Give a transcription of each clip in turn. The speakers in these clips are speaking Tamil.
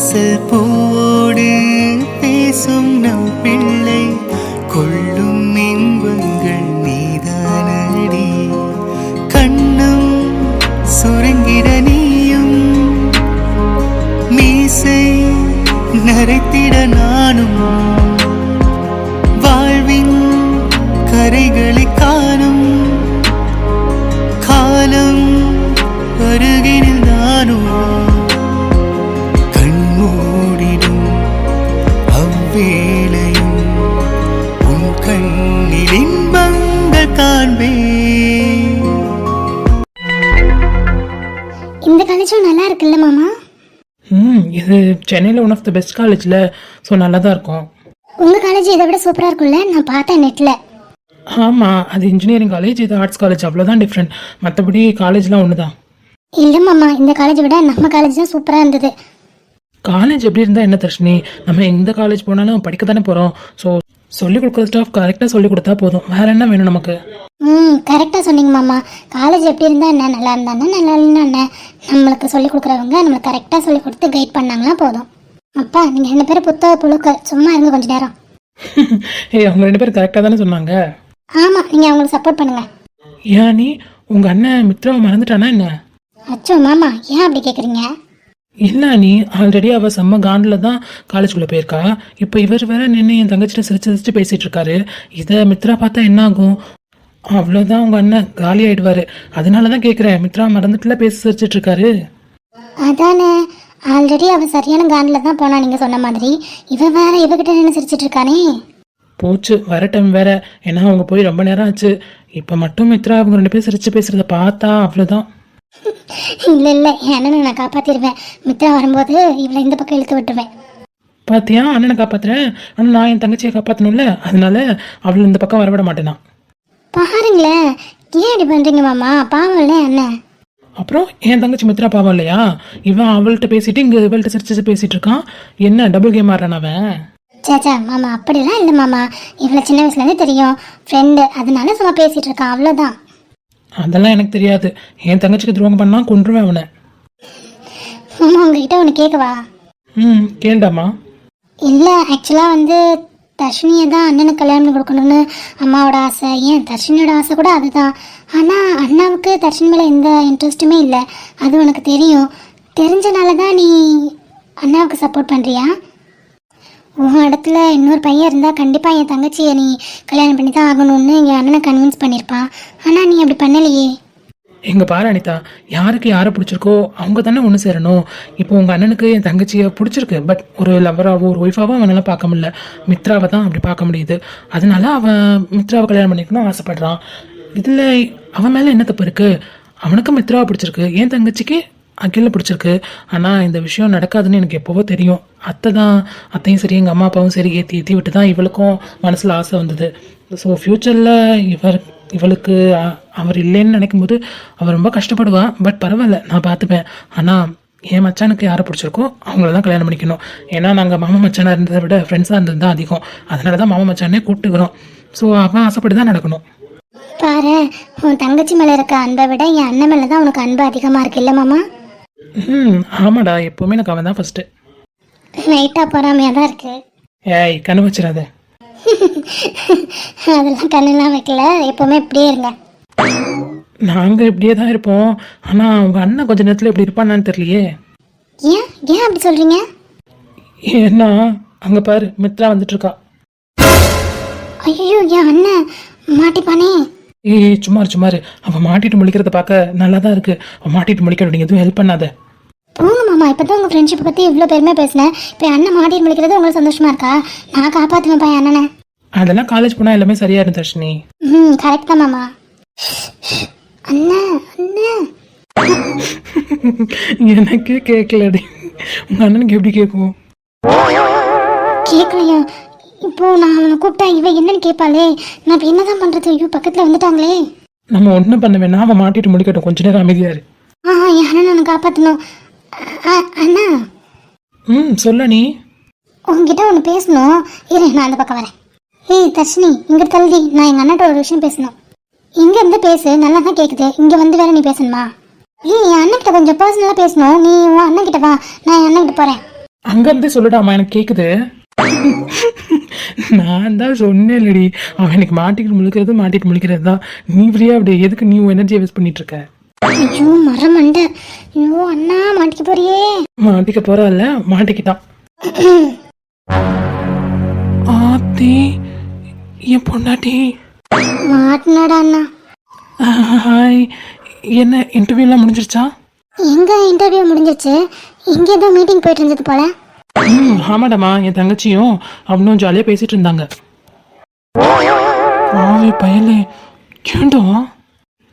வாசல் பூவோடு பேசும் நம் பிள்ளை கொள்ளும் இன்பங்கள் நீதானடி. கண்ணும் சுருங்கிட நீயும் மீசை நரைத்திட நானும் வாழ்வின் கரைகளை காணும் காலம் அருகினில் நானும் கண்மூடிடும் அவ்வேளையும் உன் கண்ணில் இன்பங்கள் காண்பேன். இந்த காலேஜும் நல்லா இருக்குல்ல மாமா? இது சென்னையில் ஒன் ஆஃப் த பெஸ்ட் காலேஜில், ஸோ நல்லா தான் இருக்கும். உங்கள் காலேஜ் இதை விட சூப்பராக இருக்கும்ல? நான் பார்த்தேன் நெட்டில். ஆமாம், அது இன்ஜினியரிங் காலேஜ், இது ஆர்ட்ஸ் காலேஜ், அவ்வளோதான் டிஃப்ரெண்ட். மற்றபடி காலேஜ்லாம் ஒன்று தான். இல்லை மாமா, இந்த காலேஜை விட நம்ம காலேஜ் தான் சூப்பராக இருந்தது. காலேஜ் எப்படி இருந்தால் என்ன தர்ஷினி, நம்ம எந்த காலேஜ் போனாலும் படிக்க தானே போகிறோம். ஸோ சொல்லிக் கொடுக்குற ஸ்டாஃப் கரெக்டாக சொல்லிக் கொடுத்தா போதும். வேறு என்ன வேணும் நமக்கு? கரெக்டாக சொன்னீங்க மாமா. காலேஜ் எப்படி இருந்தால் என்ன, நல்லா இருந்தானே நல்லா இல்லைன்னா என்ன, நம்மளுக்கு சொல்லிக் கொடுக்குறவங்க நம்மளுக்கு கரெக்டாக சொல்லிக் கொடுத்து கைட் பண்ணாங்களா போதும். அப்பா, நீங்கள் 2 பேரும் புத்தக புழுக்கள், சும்மா இருங்க கொஞ்சம் நேரம். அவங்க 2 பேரும் கரெக்டாக தானே சொன்னாங்க. ஆமாம், நீங்கள் அவங்களுக்கு சப்போர்ட் பண்ணுங்கள். ஏன் நீ உங்கள் அண்ணன் மித்ராவை மறந்துட்டானா என்ன? அச்சோ மாமா, ஏன் அப்படி கேட்குறீங்க? இல்லை, நீ ஆல்ரெடி அவள் செம்ம காண்டில் தான் காலேஜுக்குள்ளே போயிருக்கா. இப்போ இவர் வேற நின்று என் தங்கச்சிட்ட சிரிச்சு பேசிகிட்டு இருக்காரு. இதை மித்ரா பார்த்தா என்ன ஆகும்? அவ்வளோதான், உங்கள் அண்ணன் காலி ஆகிடுவார். அதனால தான் கேட்குறேன், மித்ரா மறந்துட்டுல பேசி சிரிச்சிட்டு இருக்காரு. அதானே, ஆல்ரெடி அவள் சரியான காண்டில் தான் போனா நீங்கள் சொன்ன மாதிரி. இவ வேற இவகிட்ட நின்று சிரிச்சிட்டு இருக்கானே. போச்சு, வர டைம் வேற. ஏன்னா அவங்க போய் ரொம்ப நேரம் ஆச்சு. இப்போ மட்டும் மித்ரா அவங்க 2 பேர் சிரிச்சு பேசுகிறத பார்த்தா அவ்வளோதான். இல்லை இல்லை, என் அண்ணனை நான் காப்பாற்றிடுவேன். மித்ரா வரும்போது இவளை இந்த பக்கம் இழுத்து விட்டுருவேன். பார்த்தியா, அண்ணனை காப்பாற்றுறேன். ஆனால் நான் என் தங்கச்சியை காப்பாற்றணும்ல, அதனால அவள் இந்த பக்கம் வரவிட மாட்டேனா. பாருங்களேன், ஏன் இப்படி பண்ணுறீங்க மாமா? பாவம் இல்லை அண்ணன். அப்புறம் என் தங்கச்சி மித்ரா பாவம் இல்லையா? இவன் அவள்கிட்ட பேசிட்டு இங்கே இவள்கிட்ட சிரிச்சு பேசிட்டு இருக்கான். என்ன டபுள் கேம் ஆடுறான் அவன்? சேச்சா மாமா, அப்படிலாம் இல்லை மாமா. இவ்வளோ சின்ன வயசுலேருந்தே தெரியும், ஃப்ரெண்டு, அதனால சும்மா பேசிகிட்டு இருக்கான், அவ்வளோதான். அதெல்லாம் எனக்கு தெரியாது. என் தங்கச்சிக்கு துரோகம் பண்ணா கொன்றுவேன் அவனை. மாமா, உங்ககிட்ட ஒன்று கேட்கவா? கேளுடாமா. இல்லை, ஆக்சுவலாக தர்ஷினியை தான் அண்ணனுக்கு கல்யாணம் கொடுக்கணும்னு அம்மாவோட ஆசை. ஏன் தர்ஷினியோட ஆசை கூட அதுதான். ஆனால் அண்ணாவுக்கு தர்ஷினி மேலே எந்த இன்ட்ரெஸ்ட்டுமே இல்லை. அது உனக்கு தெரியும். தெரிஞ்சனால தான் நீ அண்ணாவுக்கு சப்போர்ட் பண்ணுறியா? உன் இடத்துல இன்னொரு பையன் இருந்தால் கண்டிப்பாக என் தங்கச்சியை நீ கல்யாணம் பண்ணி தான் ஆகணும்னு என் அண்ணனை கன்வின்ஸ் பண்ணியிருப்பான். ஆனால் நீ அப்படி பண்ணலையே. எங்கள் பாரு அனிதா, யாருக்கு யாரை பிடிச்சிருக்கோ அவங்க தானே ஒன்று சேரணும். இப்போ உங்கள் அண்ணனுக்கு என் தங்கச்சியை பிடிச்சிருக்கு, பட் ஒரு லவராகவோ ஒரு ஒய்ஃபாவோ அவனால் பார்க்க முடியல. மித்ராவை தான் அப்படி பார்க்க முடியுது. அதனால அவன் மித்ராவை கல்யாணம் பண்ணிக்கணும் ஆசைப்படுறான். இதில் அவன் மேலே என்ன தப்பு இருக்குது? அவனுக்கு மித்ராவை பிடிச்சிருக்கு, என் தங்கச்சிக்கு அகில பிடிச்சிருக்கு. ஆனால் இந்த விஷயம் நடக்காதுன்னு எனக்கு எப்போவோ தெரியும். அத்தையும் சரி எங்கள் அம்மா அப்பாவும் சரி ஏற்றி விட்டு தான் இவளுக்கும் மனசில் ஆசை வந்தது. ஸோ ஃப்யூச்சரில் இவளுக்கு அவர் இல்லைன்னு நினைக்கும் போது அவள் ரொம்ப கஷ்டப்படுவாள். பட் பரவாயில்ல, நான் பார்த்துப்பேன். ஆனால் என் மச்சானுக்கு யாரை பிடிச்சிருக்கோ அவங்கள தான் கல்யாணம் பண்ணிக்கணும். ஏன்னா நாங்கள் மாமா மச்சானாக இருந்ததை விட ஃப்ரெண்ட்ஸாக இருந்தது தான் அதிகம். அதனால தான் மாமா மச்சானே கூப்பிட்டுக்கிறோம். ஸோ அவன் ஆசைப்படி தான் நடக்கணும். பாரு, உன் தங்கச்சி மேலே இருக்க அன்பை விட என் அண்ணன் மேலே தான் உனக்கு அன்பு அதிகமாக இருக்கு இல்லை மாமா? ஆமாடா, எப்போவுமே எனக்கு அவன் தான் ஃபஸ்ட்டு. லைட்டாக பொறாமையாக தான் இருக்கு. ஏய், கண்ணு வச்சிடாத. அதெல்லாம் கண்ணெல்லாம் வைக்கல, எப்போவுமே இப்படியே இருங்க. நாங்கள் இப்படியே தான் இருப்போம். ஆனால் உங்கள் அண்ணன் கொஞ்சம் நேரத்தில் இப்படி இருப்பான்னு தெரியலையே. ஏன் ஏன் அப்படி சொல்கிறீங்க? ஏன்னா அங்கே பாரு, மித்ரா வந்துட்டுருக்கா. ஐயோ, என் அண்ணன் மாட்டிப்பானே. ஏய் சும்மாரு, அவன் மாட்டிட்டு முழிக்கிறத பார்க்க நல்லா தான் இருக்கு. அவன் மாட்டிட்டு முழிக்க நீங்கள் எதுவும் ஹெல்ப் பண்ணாத. போங்க மாமா, இப்போ தான் உங்கள் ஃப்ரெண்ட்ஷிப்பை பற்றி இவ்வளோ பெருமையாக பேசினேன். இப்போ அண்ணன் மாட்டிட்டு முழிக்கிறது உங்களுக்கு சந்தோஷமா இருக்கா? நான் காப்பாற்றுவேன்ப்பா என் அண்ணனை. அதெல்லாம் காலேஜ் போனால் எல்லாமே சரியா இருந்து தர்ஷினி. கரெக்ட் தான் மாமா. அண்ணா அண்ணா எனக்கே கேட்கலடி, உங்கள் அண்ணனுக்கு எப்படி கேட்கும்? கேட்கலையா? இப்போ நான் அவனை கூப்பிட்டா இவ என்னன்னு கேட்பாளே. நான் இப்போ என்னதான் பண்றது? ஐயோ, பக்கத்துல வந்துட்டாங்களே. நம்ம ஒன்றும் பண்ண வேணாம், அவன் மாட்டிட்டு முடிக்கட்டும். கொஞ்ச நேரம் அமைதியாரு. என் அண்ணன் நான் காப்பாற்றணும். அண்ணா. சொல்ல நீ. உங்ககிட்ட ஒன்று பேசணும். இரு, நான் அந்த பக்கம் வரேன். ஏய் தர்ஷினி, இங்கே தள்ளி, நான் எங்கள் அண்ணாட்ட ஒரு விஷயம் பேசணும். இங்கே இருந்து பேசு, நல்லா தான் கேட்குது. இங்கே வந்து வேற நீ பேசணுமா? ஏய், என் அண்ணன்கிட்ட கொஞ்சம் பர்சனலாக பேசணும். நீ உன் அண்ணன் கிட்ட வா, நான் என் அண்ணன் கிட்ட போகிறேன். அங்கேருந்தே சொல்லுடாமா, எனக்கு கேட்குது. நான் தான் சொன்னேன் இல்லடி, அவன் எனக்கு மாட்டிட்டு முழிக்கிறது தான். நீ ஃப்ரீயா அப்படி எதுக்கு நீ எனர்ஜியை வேஸ்ட் பண்ணிட்டு இருக்க? ஐயோ மரமண்டை, ஐயோ அண்ணா மாட்டிக்க போறியே. மாட்டிக்க போறல்ல, மாட்டிக்கிட்டான். ஆத்தி, என் பொண்டாட்டி. மாட்டினாடா அண்ணா. ஹாய், என்ன இன்டர்வியூலாம் முடிஞ்சிருச்சா? எங்க இன்டர்வியூ முடிஞ்சிருச்சு, இங்கே ஏதோ மீட்டிங் போயிட்டு இருந்தது போல. ஆமாடாமா, என் தங்கச்சியும் அவனும் ஜாலியாக பேசிட்டு இருந்தாங்க. ஆவி பயலே, கேண்டோ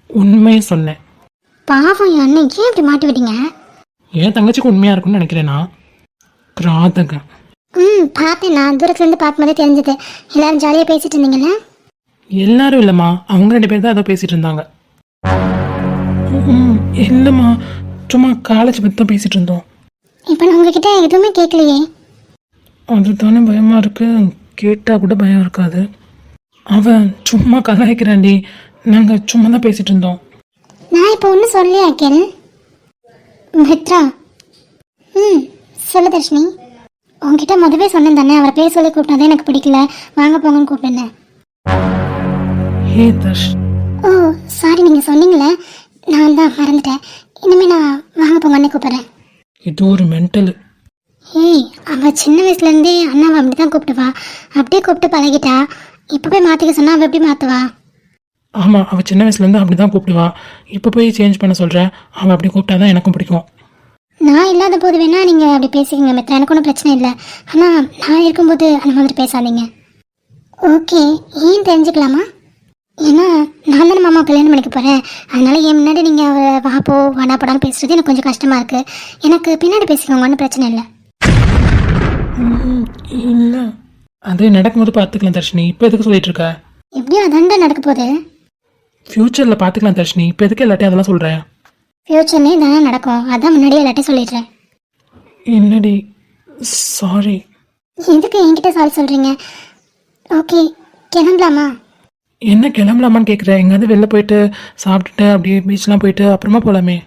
உண்மையை சொன்னேன். பாவம் என் அண்ணன், ஏன் இப்படி மாட்டி விட்டீங்க? என் தங்கச்சிக்கு உண்மையா இருக்கும்னு நினைக்கிறேன்னா. கிராதகம். பார்த்தேன், நான் தூரத்துலேருந்து பார்க்கும்போதே தெரிஞ்சது. எல்லாரும் ஜாலியாக பேசிட்டு இருந்தீங்கல்ல? எல்லாரும் இல்லைம்மா, அவங்க 2 பேர் தான் ஏதோ பேசிட்டு இருந்தாங்க. இல்லைம்மா, சும்மா காலேஜ் பற்றி தான் பேசிட்டு இருந்தோம். இப்போ நான் உங்ககிட்ட எதுவுமே கேட்கலையே. அதுதானே பயமா இருக்கு, கேட்டா கூட பயம் இருக்காது. அவன் சும்மா கலாய்க்கிறாண்டி, நாங்கள் சும்மா தான் பேசிட்டு இருந்தோம். நான் இப்போ ஒன்றும் சொல்லலையே அகில். மித்ரா. சொல்லு தர்ஷினி. உங்ககிட்ட முதவே சொன்னேன் தானே, அவரை பேர் சொல்லி கூப்பிட்டதே எனக்கு பிடிக்கல, வாங்க போங்கன்னு கூப்பிட்டேன். ஹே தர்ஷ். ஓ சாரி, நீங்கள் சொன்னீங்களே, நான் தான் மறந்துட்டேன். இனிமேல் நான் வாங்க போங்கன்னு கூப்பிட்றேன். இது ஒரு மென்டல். ஏய், அவள் சின்ன வயசுலேருந்தே அண்ணாவை அப்படி தான் கூப்பிட்டுவா, அப்படியே கூப்பிட்டு பழகிட்டா. இப்போ போய் மாற்றிக்க சொன்னா அவள் எப்படி மாற்றுவா? ஆமாம், அவள் சின்ன வயசுலேருந்து அப்படி தான் கூப்பிடுவா. இப்போ போய் சேஞ்ச் பண்ண சொல்கிறேன். அவள் அப்படி கூப்பிட்டா தான் எனக்கும் பிடிக்கும். நான் இல்லாத போது வேணா நீங்கள் அப்படி பேசிக்கங்க மித்ரா, எனக்கு ஒன்றும் பிரச்சனை இல்லை. ஆனால் நான் இருக்கும்போது அந்த மாதிரி பேசாதீங்க. ஓகே, ஏன் தெரிஞ்சுக்கலாமா? ஏன்னா நான் தானே மாமா கல்யாணம் பண்ணிக்க போகிறேன், அதனால என் முன்னாடி நீங்கள் அவரை வாப்போ வாடா போடான்னு பேசுறது எனக்கு கொஞ்சம் கஷ்டமாக இருக்குது. எனக்கு பின்னாடி பேசிக்கோங்க, ஒன்றும் பிரச்சனை இல்லை. இல்லை, அது நடக்கும்போது பார்த்துக்கலாம் தர்ஷினி. இப்போ எதுக்கு சொல்லிட்டு இருக்க? எப்படியும் அதாண்டா நடக்க போகுது. ஃப்யூச்சரில் பார்த்துக்கலாம் தர்ஷினி, இப்போ எதுக்கு எல்லாத்தையும் அதெல்லாம் சொல்கிறேன்? ஃப்யூச்சர்லேயே தானே நடக்கும், அதான் முன்னாடியே எல்லாத்தையும் சொல்லிடுறேன். என்னடி, சாரி. எதுக்கு என்கிட்ட சாரி சொல்கிறீங்க? ஓகே, கிளம்பலாமா? என்ன கிளம்பலாமான்னு கேட்குறேன். எங்கேயாவது வெளில போயிட்டு சாப்பிட்டுட்டு அப்படியே பீச்லாம் போயிட்டு அப்புறமா போகலாமே.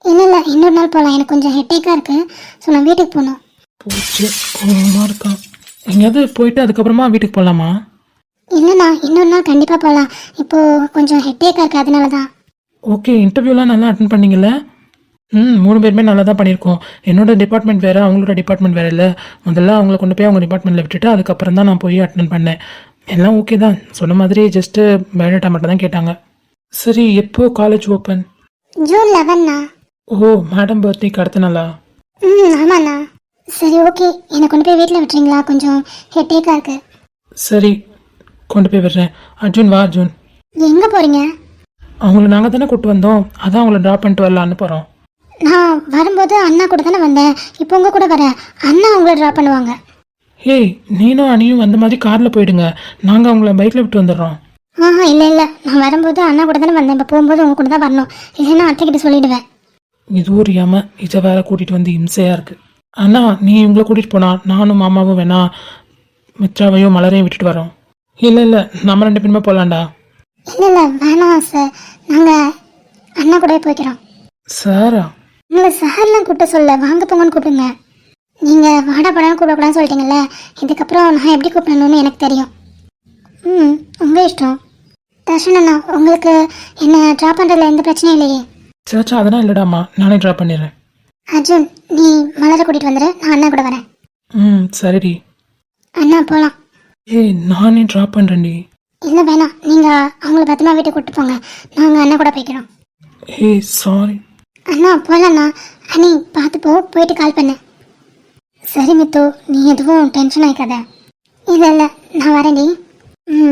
இல்லை இல்லை, இன்னொரு நாள் போகலாம், எனக்கு கொஞ்சம் ஹெட்டேக்காக இருக்குது. ஸோ நான் வீட்டுக்கு போகணும். போச்சு, கோவமாக இருக்கான். எங்கேயாவது போயிட்டு அதுக்கப்புறமா வீட்டுக்கு போகலாமா? இல்லைண்ணா, இன்னொரு நாள் கண்டிப்பாக போகலாம். இப்போது கொஞ்சம் ஹெட்டேக்காக இருக்குது, அதனால தான். ஓகே, இன்டர்வியூலாம் நல்லா அட்டன் பண்ணீங்கல்ல? 3 பேருமே நல்லா தான் பண்ணியிருக்கோம். என்னோட டிபார்ட்மெண்ட் வேறு, அவங்களோட டிபார்ட்மெண்ட் வேறு இல்லை. முதல்ல அவங்கள கொண்டு போய் அவங்க டிபார்ட்மெண்ட்டில் விட்டுட்டு அதுக்கப்புறம் தான் நான் போய் அட்டன் பண்ணேன். எல்லாம் ஓகே தான், சொன்ன மாதிரி ஜஸ்ட்டு பயோடேட்டா மட்டும் தான் கேட்டாங்க. சரி, எப்போ காலேஜ் ஓப்பன்? ஜூன் 11ண்ணா. ஓ, மேடம் பர்த்டேக்கு அடுத்த நாளா? ஆமாண்ணா. சரி ஓகே, என்னை கொண்டு போய் வீட்டில் விட்டுறீங்களா? கொஞ்சம் ஹெட்டேக்காக இருக்குது. சரி, கொண்டு போய் விடுறேன். அர்ஜுன் வா. அர்ஜுன், எங்கே போகிறீங்க? அவங்கள நாங்கள் தானே கூப்பிட்டு வந்தோம், அதான் அவங்கள ட்ராப் பண்ணிட்டு வரலான்னு போகிறோம். நான் வரும்போது அண்ணா கூட தானே வந்தேன், இப்போ உங்கள் கூட வரேன். அண்ணா அவங்கள ட்ராப் பண்ணுவாங்க. ஹேய், நீனும் அணியும் வந்த மாதிரி காரில் போயிடுங்க, நாங்கள் அவங்கள பைக்கில் விட்டு வந்துடுறோம். இல்லை இல்லை, நான் வரும்போது அண்ணா கூட தானே வந்தேன், இப்போ போகும்போது உங்கள் கூட தான் வரணும், இல்லைன்னா அத்தைக்கிட்ட சொல்லிவிடுவேன். இதுவும் அறியாமல் இதை வேற கூட்டிகிட்டு வந்து இம்சையாக இருக்குது. அண்ணா, நீ இவங்களை கூட்டிகிட்டு போனா நானும் மாமாவும் வேணா மித்ராவையும் மலரையும் விட்டுட்டு வரோம். இல்லை, நம்ம 2 பேருமே போகலாண்டா. இல்லை வேணாம் சார், நாங்கள் அண்ணா கூட போய்க்கிறோம். சாரா? உங்களை சார்லாம் கூப்பிட்ட சொல்ல, வாங்க போங்கன்னு கூப்பிடுங்க. நீங்கள் வாடா படான்னு கூப்பிடக்கூடாதுன்னு சொல்லிட்டீங்கல்ல, இதுக்கப்புறம் நான் எப்படி கூப்பிடணும்னு எனக்கு தெரியும். உங்கள் இஷ்டம். தர்ஷன் அண்ணா, உங்களுக்கு என்ன ட்ராப் பண்ணுறதுல எந்த பிரச்சனையும் இல்லையே? சேச்சா, அதெல்லாம் இல்லைடாம்மா, நானே ட்ராப் பண்ணிடுறேன். அர்ஜுன், நீ மலரை கூட்டிகிட்டு வந்துடு, நான் அண்ணா கூட வரேன். சரிடி. அண்ணா போகலாம். ஏய், நானே ட்ராப் பண்ணுறேன்டி. இல்லை வேணாம், நீங்கள் அவங்கள பத்திரமா வீட்டுக்கு கூப்பிட்டு போங்க, நாங்கள் அண்ணா கூட போய்க்கிறோம். ஏய், சாரி. அண்ணா போகலண்ணா. அண்ணி பார்த்துப்போ, போயிட்டு கால் பண்ணு. சரி மித்து, நீ எதுவும் டென்ஷன் ஆகிக்காத. இல்லை நான் வரேன்டி.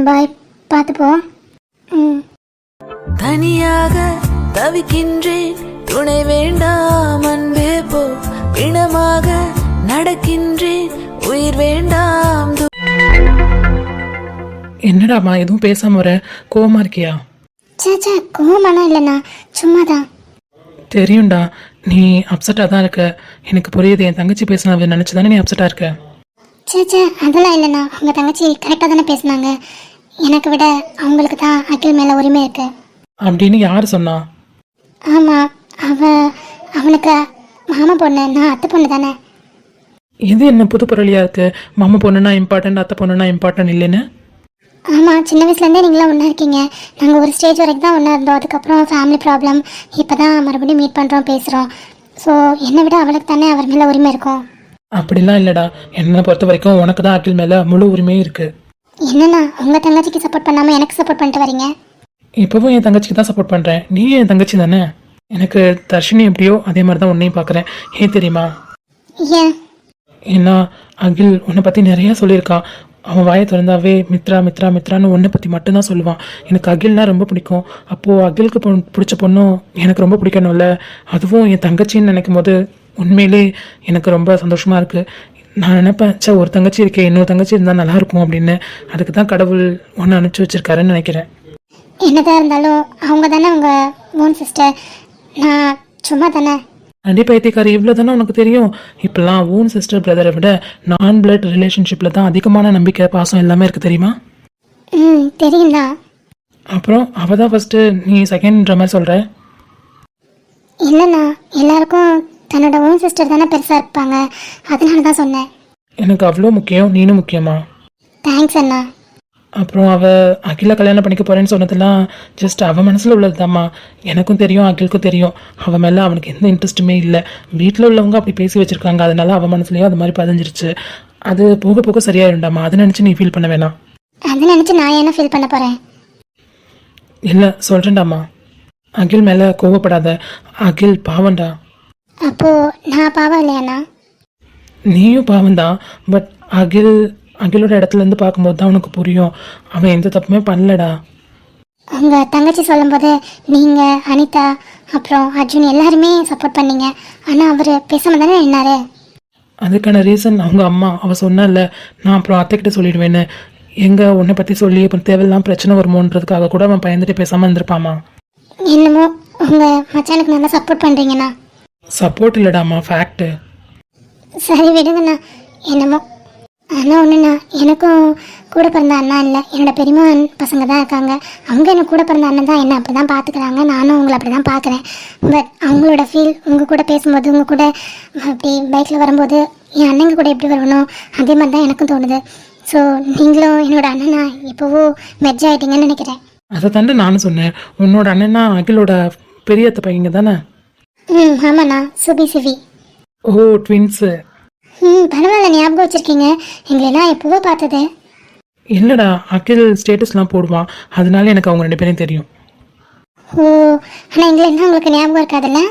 பாய், பார்த்துப்போ. தனியாக தவிக்கின்றேன், துணை வேண்டாம் அன்பே போ, பிணமாக நடக்கின்றேன், உயிர் வேண்டாம். என்னடாம்மா எதுவும் பேசாம வர, கோவமா இருக்கியா? சேச்சா, கோவமானா இல்லைண்ணா, சும்மா தான். தெரியும்டா, நீ அப்செட்டாக தான் இருக்க, எனக்கு புரியுது. என் தங்கச்சி பேசினதை நினச்சி தானே நீ அப்செட்டாக இருக்க. சேச்சா, அதெல்லாம் இல்லைண்ணா, உங்கள் தங்கச்சி கரெக்டாக தானே பேசினாங்க. எனக்கு விட அவங்களுக்கு தான் அகில் மேலே உரிமை இருக்கு. அப்படின்னு யார் சொன்னா? ஆமாம், அவனுக்கு மாமா பொண்ணு, நான் அத்தை பொண்ணு தானே. இது என்ன புது பொருளியாக இருக்குது? மாமா பொண்ணுனா இம்பார்ட்டன்ட், அத்தை பொண்ணுனா இம்பார்ட்டன்ட் இல்லைன்னு. ஆமாம், சின்ன வயசுலேருந்தே நீங்களாம் ஒன்றா இருக்கீங்க. நாங்கள் ஒரு ஸ்டேஜ் வரைக்கும் தான் ஒன்றா இருந்தோம். அதுக்கப்புறம் ஃபேமிலி ப்ராப்ளம், இப்போ தான் மறுபடியும் மீட் பண்ணுறோம், பேசுகிறோம். ஸோ என்னை விட அவளுக்கு தானே அவர் மேலே உரிமை இருக்கும். அப்படிலாம் இல்லைடா, என்னை பொறுத்த வரைக்கும் உனக்கு தான் அகில் மேலே முழு உரிமையும் இருக்குது. என்னண்ணா உங்கள் தங்கச்சிக்கு சப்போர்ட் பண்ணாமல் எனக்கு சப்போர்ட் பண்ணிட்டு வரீங்க? இப்போவும் என் தங்கச்சிக்கு தான் சப்போர்ட் பண்ணுறேன். நீ என் தங்கச்சி தானே. எனக்கு தர்ஷினி எப்படியோ அதே மாதிரி தான் உன்னையும் பார்க்குறேன். ஏன் தெரியுமா? ஏன்? ஏன்னா அகில் உன்னை பற்றி நிறையா சொல்லியிருக்கான். அவன் வாயை திறந்தாவே மித்ரா மித்ரா மித்ரான்னு உன்னை பற்றி மட்டும்தான் சொல்லுவான். எனக்கு அகில்னா ரொம்ப பிடிக்கும். அப்போது அகிலுக்கு பிடிச்ச பொண்ணும் எனக்கு ரொம்ப பிடிக்கணும்ல, அதுவும் என் தங்கச்சின்னு நினைக்கும் போது உண்மையிலே எனக்கு ரொம்ப சந்தோஷமாக இருக்குது. நான் நினைப்பேன், சே ஒரு தங்கச்சி இருக்கே, இன்னொரு தங்கச்சி இருந்தால் நல்லாயிருக்கும் அப்படின்னு. அதுக்கு தான் கடவுள் ஒன்று அனுப்பிச்சி வச்சிருக்காருன்னு நினைக்கிறேன். என்னதான் இருந்தாலும் அவங்க தானே உங்கள் ஓன் சிஸ்டர், நான் சும்மா தானே. அண்டி பைத்தியக்காரி, இவ்வளோ தானே உனக்கு தெரியும். இப்போல்லாம் ஓன் சிஸ்டர் பிரதரை விட நான் பிளட் ரிலேஷன்ஷிப்பில் தான் அதிகமான நம்பிக்கை பாசம் எல்லாமே இருக்குது தெரியுமா? தெரியும்ண்ணா. அப்புறம் அவள் தான் ஃபஸ்ட்டு, நீ செகண்ட்ன்ற மாதிரி சொல்கிற. இல்லைண்ணா, எல்லாருக்கும் தன்னோட ஓன் சிஸ்டர் தானே பெருசாக இருப்பாங்க, அதனால தான் சொன்னேன். எனக்கு அவ்வளோ முக்கியம், நீனும் முக்கியமா? தேங்க்ஸ் அண்ணா. அப்புறம் அவள் அகில கல்யாணம் பண்ணிக்க போகிறேன்னு சொன்னதெல்லாம் ஜஸ்ட் அவள் மனசில் உள்ளது தாம்மா. எனக்கும் தெரியும், அகிலுக்கும் தெரியும். அவன் மேலே அவனுக்கு எந்த இன்ட்ரெஸ்ட்டுமே இல்லை. வீட்டில் உள்ளவங்க அப்படி பேசி வச்சுருக்காங்க, அதனால அவன் மனசுலேயும் அது மாதிரி பதிஞ்சிருச்சு. அது போக போக சரியாயிருண்டாம்மா. அதை நினச்சி நீ ஃபீல் பண்ண வேணாம். அதை நினச்சி நான் என்ன ஃபீல் பண்ண போகிறேன்? இல்லை சொல்கிறேன்டாம்மா, அகில் மேலே கோவப்படாத. அகில் பாவண்டா. அப்போது நான் பாவம் இல்லையாண்ணா? நீயும் பாவம்தான். பட் அகிலோட இடத்துலேருந்து பார்க்கும்போது தான் உனக்கு புரியும், அவன் எந்த தப்புமே பண்ணலடா. உங்கள் தங்கச்சி சொல்லும்போது நீங்கள், அனிதா, அப்புறம் அர்ஜுன் எல்லாருமே சப்போர்ட் பண்ணீங்க. ஆனால் அவர் பேசாமல் தானே என்னாரு? அதுக்கான ரீசன் அவங்க அம்மா. அவள் சொன்னால, நான் அப்புறம் அத்தைக்கிட்ட சொல்லிடுவேன்னு. எங்கே உன்னை பற்றி சொல்லி அப்புறம் தேவையில்லாம் பிரச்சனை வருமோன்றதுக்காக கூட அவன் பயந்துட்டு பேசாமல் இருந்திருப்பாமா. என்னமோ உங்கள் மச்சானுக்கு நல்லா சப்போர்ட் பண்ணுறீங்கண்ணா. சப்போர்ட் இல்லைடாம்மா, ஃபேக்ட்டு. சரி விடுங்கண்ணா. என்னமோ ஆனால் ஒன்றுண்ணா, எனக்கும் கூட பிறந்த அண்ணா இல்லை, என்னோட பெரியம்மா பசங்க தான் இருக்காங்க. அவங்க எனக்கு கூட பிறந்த அண்ணன் தான், என்ன அப்படி தான் பார்த்துக்கிறாங்க. நானும் உங்களை அப்படி தான் பார்க்குறேன். பட் அவங்களோட ஃபீல் உங்கள் கூட பேசும்போது, உங்கள் கூட அப்படி பைக்கில் வரும்போது என் அண்ணங்க கூட எப்படி வரணும் அதே மாதிரி தான் எனக்கும் தோணுது. ஸோ நீங்களும் என்னோட அண்ணனா இப்போவோ மெர்ஜ் ஆகிட்டீங்கன்னு நினைக்கிறேன். அதை தாண்டி நானும் சொன்னேன், உன்னோட அண்ணனா அகிலோட பெரிய அத்தை பையங்க தானே? ஆமாண்ணா, சுபி சிவி. ஓ, ட்வின்ஸு. பரவாயில்ல, ஞாபகம் வச்சுருக்கீங்க. எங்களெல்லாம் எப்போவோ பார்த்தது. இல்லைடா, அகில் ஸ்டேட்டஸ்லாம் போடுவான், அதனால எனக்கு அவங்க 2 பேரையும் தெரியும். ஓ, ஆனால் எங்களை என்ன உங்களுக்கு ஞாபகம் இருக்காதுல்ல?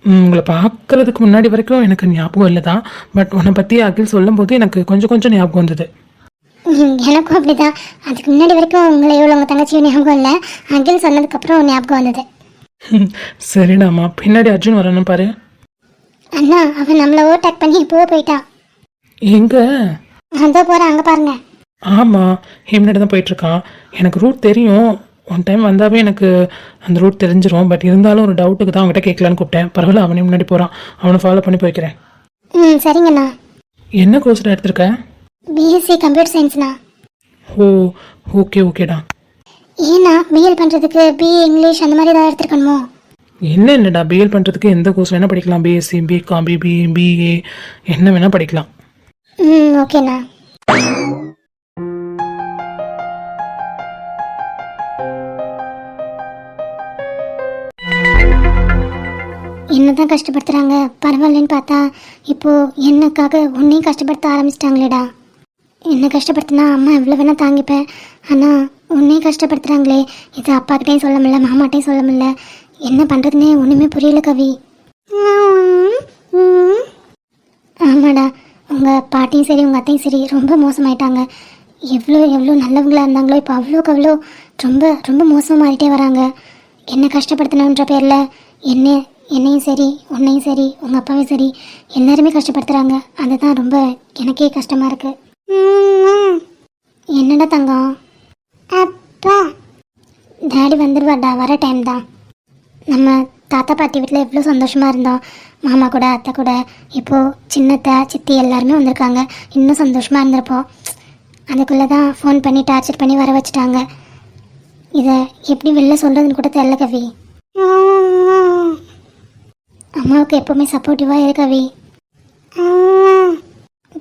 உங்களை பார்க்குறதுக்கு முன்னாடி வரைக்கும் எனக்கு ஞாபகம் இல்லை தான். பட் உன்னை பற்றி அகில் சொல்லும் போது எனக்கு கொஞ்சம் கொஞ்சம் ஞாபகம் வந்தது. எனக்கும் அப்படிதான். அதுக்கு முன்னாடி வரைக்கும் உங்களை எவ்வளோ உங்கள் தங்கச்சியும் ஞாபகம் இல்லை. அகில் சொன்னதுக்கப்புறம் ஞாபகம் வந்தது. சரிடாம்மா, பின்னாடி அர்ஜுன் வரணும் பாரு. அண்ணா, அவன் நம்மளை ஓவர்டேக் பண்ணி இப்போ போயிட்டான். எங்க? அதோ போகிறேன், அங்கே பாருங்க. ஆமாம், முன்னாடி தான் போயிட்டுருக்கான். எனக்கு ரூட் தெரியும். ஒன் டைம் வந்தாவே எனக்கு அந்த ரூட் தெரிஞ்சிடும். பட் இருந்தாலும் ஒரு டவுட்டுக்கு தான் அவங்ககிட்ட கேட்கலான்னு கூப்பிட்டேன். பரவாயில்ல, அவனே முன்னாடி போகிறான், அவனை ஃபாலோ பண்ணி போய்க்கிறேன். சரிங்கண்ணா. என்ன கோர்ஸ் எடுத்திருக்க? BSc computer சயின்ஸ்ண்ணா. ஓ, ஓகேடா. ஏண்ணா, பிஎல் பண்ணுறதுக்கு பிஏ இங்கிலீஷ் அந்த மாதிரி ஏதாவது எடுத்துருக்கணுமோ? இல்லைடா, பிஎல் பண்ணுறதுக்கு எந்த கோர்ஸ் வேணால் படிக்கலாம். பிஎஸ்சி, பிகாம், பிபிஏ, பிஏ என்ன வேணால் படிக்கலாம். ஓகேண்ணா. என்ன தான் கஷ்டப்படுத்துகிறாங்க, பரவாயில்லன்னு பார்த்தா இப்போது என்னக்காக உன்னையும் கஷ்டப்படுத்த ஆரம்பிச்சிட்டாங்களேடா. என்ன கஷ்டப்படுத்தினா அம்மா எவ்வளோ வேணால் தாங்கிப்பேன். ஆனால் உன்னையும் கஷ்டப்படுத்துகிறாங்களே, இது அப்பாக்கிட்டையும் சொல்ல முடியல, மாமாட்டையும் சொல்ல முடியல. என்ன பண்ணுறதுனே ஒன்றுமே புரியல கவி. ஆமாடா, உங்கள் பாட்டியும் சரி உங்கள் அத்தையும் சரி ரொம்ப மோசமாயிட்டாங்க. எவ்வளோ நல்லவங்களாக இருந்தாங்களோ இப்போ அவ்வளோக்கு அவ்வளோ ரொம்ப ரொம்ப மோசமாக மாறிட்டே வராங்க. என்ன கஷ்டப்படுத்தணுன்ற பேரில் என்னையும் சரி உன்னையும் சரி உங்கள் அப்பாவையும் சரி எல்லாருமே கஷ்டப்படுத்துகிறாங்க. அதுதான் ரொம்ப எனக்கே கஷ்டமாக இருக்குது. என்னடா தங்கம்? அப்பா டேடி வந்துடுவாடா, வர டைம் தான். நம்ம தாத்தா பாட்டி வீட்டில் எவ்வளோ சந்தோஷமாக இருந்தோம், மாமா கூட அத்தை கூட. இப்போது சின்னத்தை சித்தி எல்லாருமே வந்திருக்காங்க, இன்னும் சந்தோஷமாக இருந்திருப்போம். அதுக்குள்ளே தான் ஃபோன் பண்ணி டார்ச்சர் பண்ணி வர வச்சுட்டாங்க. இதை எப்படி வெளில சொல்கிறதுன்னு கூட தெரியல கவி. அம்மாவுக்கு எப்போவுமே சப்போர்ட்டிவாக இரு கவி.